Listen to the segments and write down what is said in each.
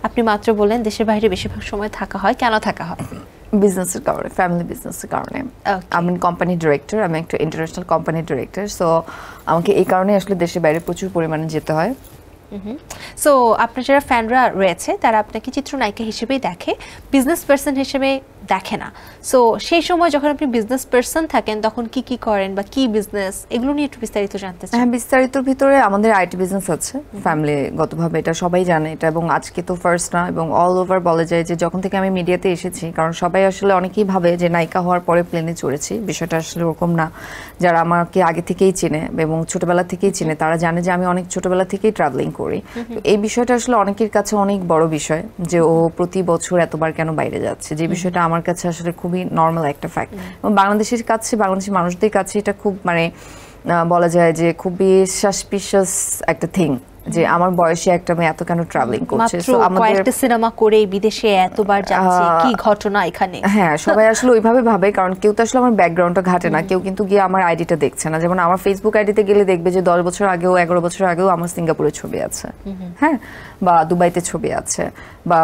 আপনি মাত্র বললেন দেশের বাইরে বেশিরভাগ সময় থাকা হয়, কেন থাকা হয়? বিজনেসের কারণে, ফ্যামিলি বিজনেসের কারণে। আমি কোম্পানি ডিরেক্টর, আমি একটা ইন্টারন্যাশনাল কোম্পানি ডিরেক্টর, সো আমাকে এই কারণে আসলে দেশের বাইরে প্রচুর পরিমাণে যেতে হয়। সো আপনার যারা ফ্যানরা রয়েছে তারা আপনাকে চিত্রনায়িকা হিসেবেই দেখে, বিজনেস পার্সন হিসেবে দেখে না। সো সেই সময় যখন আপনি বিজনেস পার্সন থাকেন তখন কি কি করেন বা কি বিজনেস, এগুলো নিয়ে একটু বিস্তারিত জানতে চাই। হ্যাঁ, বিস্তারিতর ভিতরে আমাদের আইটি বিজনেস আছে ফ্যামিলিগতভাবে, এটা সবাই জানে এটা, এবং আজকে তো ফার্স্ট না, এবং অল ওভার বলা যায় যে যখন থেকে আমি মিডিয়াতে এসেছি, কারণ সবাই আসলে অনেকেই ভাবে যে নায়িকা হওয়ার পরে প্লেনে চড়েছি, বিষয়টা আসলে ওরকম না। যারা আমাকে আগে থেকেই চেনে এবং ছোটবেলা থেকেই চেনে তারা জানে যে আমি অনেক ছোটবেলা থেকেই ট্রাভেলিং করি। তো এই বিষয়টা আসলে অনেকের কাছে অনেক বড় বিষয় যে ও প্রতি বছর এতবার কেন বাইরে যাচ্ছে, যে বিষয়টা আমার কাছে আসলে খুবই নর্মাল একটা ফ্যাক্ট, এবং বাংলাদেশের কাছে, বাংলাদেশের মানুষদের কাছে এটা খুব মানে বলা যায় যে খুবই সাসপিশিয়াস একটা থিং যে আমার বয়সে একটা মেয়ে এত কেন ট্রাভেলিং করছে। সো আমাদের সিনেমা করে বিদেশে এতবার যাচ্ছে, কি ঘটনা এখানে? হ্যাঁ, সবাই আসলে ওইভাবে ভাবে, কারণ কেউ তো আসলে আমার ব্যাকগ্রাউন্ডটা ঘাটে না, কেউ কিন্তু গিয়ে আমার আইডিটা দেখছে না। যেমন আমার ফেসবুক আইডিতে গেলে দেখবে যে 10 বছর আগেও 11 বছর আগেও আমার সিঙ্গাপুরের ছবি আছে, হ্যাঁ, বা দুবাইতে ছবি আছে, বা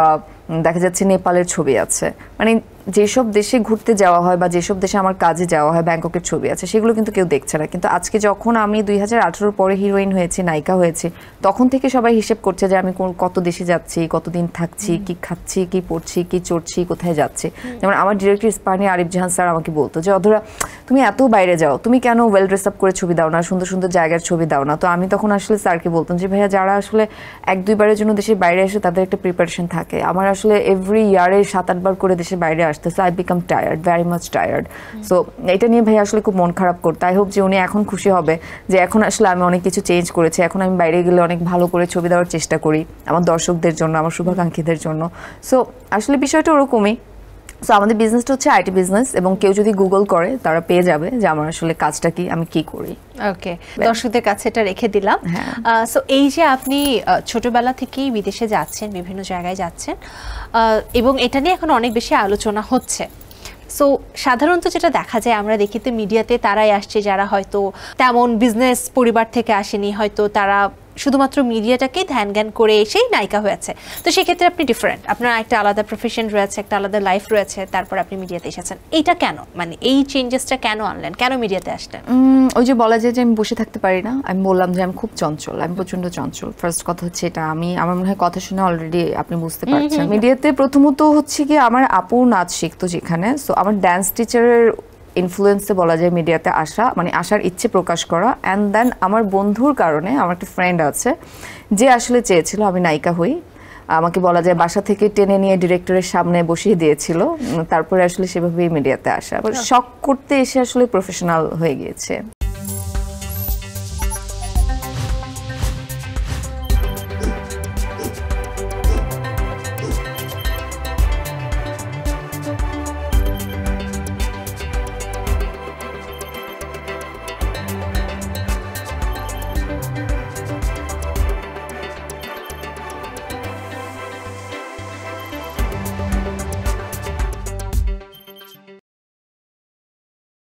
দেখা যাচ্ছে নেপালের ছবি আছে। মানে যেসব দেশে ঘুরতে যাওয়া হয় বা যেসব দেশে আমার কাজে যাওয়া হয়, ব্যাংককের ছবি আছে, সেগুলো কিন্তু কেউ দেখছে না। কিন্তু আজকে যখন আমি 2018 পরে হিরোইন হয়েছি, নায়িকা হয়েছি, তখন থেকে সবাই হিসেব করছে যে আমি কত দেশে যাচ্ছি, কতদিন থাকছি, কি খাচ্ছি, কি পড়ছি, কি চড়ছি, কোথায় যাচ্ছি। যেমন আমার ডিরেক্টর ইস্পাহানি আরিফ জাহান স্যার আমাকে বলতো যে অধরা, তুমি এত বাইরে যাও, তুমি কেন ওয়েল ড্রেস আপ করে ছবি দাও না, সুন্দর সুন্দর জায়গার ছবি দাও না? তো আমি তখন আসলে স্যারকে বলতাম যে ভাইয়া, যারা আসলে 1-2 বারের জন্য দেশের বাইরে আসে তাদের একটা প্রিপারেশন থাকে, আমার আসলে এভরি ইয়ারে 7-8 বার করে দেশের বাইরে আসতে, so I become tired, very much tired. So এটা নিয়ে ভাই আসলে খুব মন খারাপ করতো। আই হোপ যে উনি এখন খুশি হবে যে এখন আসলে আমি অনেক কিছু চেঞ্জ করেছি, এখন আমি বাইরে গেলে অনেক ভালো করে ছবি দেওয়ার চেষ্টা করি আমার দর্শকদের জন্য, আমার শুভাকাঙ্ক্ষীদের জন্য। সো আসলে বিষয়টা ওরকমই। সো আমাদের বিজনেসটা হচ্ছে আইটি বিজনেস, এবং কেউ যদি গুগল করে তারা পেয়ে যাবে যে আমার আসলে কাজটা কি, আমি কি করি। ওকে, দর্শকদের কাছে এটা রেখে দিলাম। সো এই যে আপনি ছোটবেলা থেকেই বিদেশে যাচ্ছেন, বিভিন্ন জায়গায় যাচ্ছেন, এবং এটা নিয়ে এখন অনেক বেশি আলোচনা হচ্ছে। সো সাধারণত যেটা দেখা যায়, আমরা দেখি তো মিডিয়াতে তারাই আসছে যারা হয়তো তেমন বিজনেস পরিবার থেকে আসেনি, হয়তো তারা শুধুমাত্র মিডিয়াটাকে ধ্যান জ্ঞান করে এসেই নায়িকা হয়েছে। তো সেক্ষেত্রে আপনি ডিফারেন্ট, আপনার একটা আলাদা প্রফেশন রয়েছে, একটা আলাদা লাইফ রয়েছে, তারপর আপনি মিডিয়াতে এসেছেন। এইটা কেন, মানে এই চেঞ্জেসটা কেন আনলেন, কেন মিডিয়াতে আসলেন? ওই যে বলা যায় যে আমি বসে থাকতে পারি না, আমি বললাম যে আমি খুব চঞ্চল, আমি প্রচন্ড চঞ্চল। ফার্স্ট কথা হচ্ছে এটা, আমার মনে হয় কথা শুনে অলরেডি আপনি বুঝতে পারছেন। মিডিয়াতে প্রথমত হচ্ছে কি, আমার আপু নাচ শিখতো যেখানে, সো আমার ডান্স টিচারের ইনফ্লুয়েন্সে বলা যায় মিডিয়াতে আসা, মানে আসার ইচ্ছে প্রকাশ করা। অ্যান্ড দেন আমার বন্ধুর কারণে, আমার একটা ফ্রেন্ড আছে যে আসলে চেয়েছিল আমি নায়িকা হই, আমাকে বলা যায় বাসা থেকে টেনে নিয়ে ডিরেক্টরের সামনে বসিয়ে দিয়েছিল, তারপরে আসলে সেভাবেই মিডিয়াতে আসা, আবার শখ করতে এসে আসলে প্রফেশনাল হয়ে গিয়েছে।